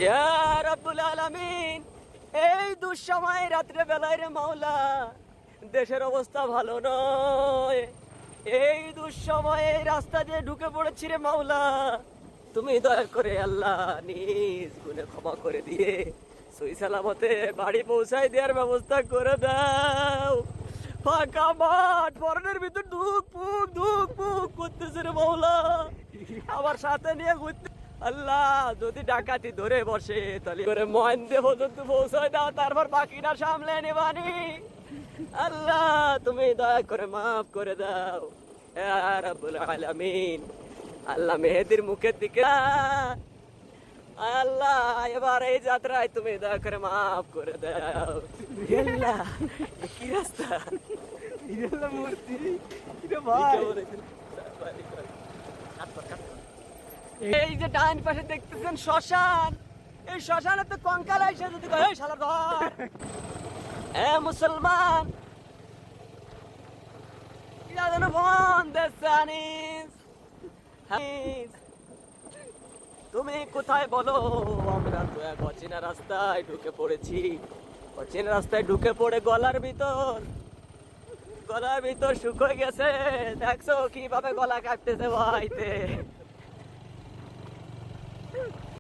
ইয়া রাব্বুল আলামিন, এই দুঃসময় রাত্রে বেলায় রে মাওলা, দেশের অবস্থা ভালো নয়। এই দুঃসময়ে রাস্তা দিয়ে ঢুকে পড়েছি রে মাওলা, তুমি দয়া করে আল্লাহ নিজ গুণে ক্ষমা করে দিয়ে সই সালামতে বাড়ি পৌঁছায় দেওয়ার ব্যবস্থা করে দাও। ফাঁকা মাঠ, ফরেনের ভিতর ধুক পুক করতেছে রে মাওলা, আবার সাথে নিয়ে ঘুরতে। আল্লাহ যদি ডাকাতি ধরে বসে তাহলে করে মহেন্দ্র পর্যন্ত পৌঁছায় দাও, তারপর বাকিটা সামলে নেবানি। আল্লাহ তুমি দয়া করে মাফ করে দাও ইয়া রাব্বুল আলামিন। আল্লাহ মেহেদির মুখের দিকে আল্লাহ এবার এই যাত্রায় তুমি দয়া করে মাফ করে দাও। আল্লাহ কি রাস্তা, মূর্তি ভাই, এই যে ডান পাশে দেখতেছেন শ্মশান, এই শ্মশানে তো কঙ্কাল আইসা যদি কয় এই শালার ধর। এ মুসলমান, ইয়া যেন বন দেশানিস হানিস, তুমি কোথায় বলো? আমরা তো এক অচেনা রাস্তায় ঢুকে পড়েছি। অচেনা রাস্তায় ঢুকে পড়ে গলার ভিতর শুকিয়ে গেছে। দেখছো কিভাবে গলা কাটতেছে ভাইতে।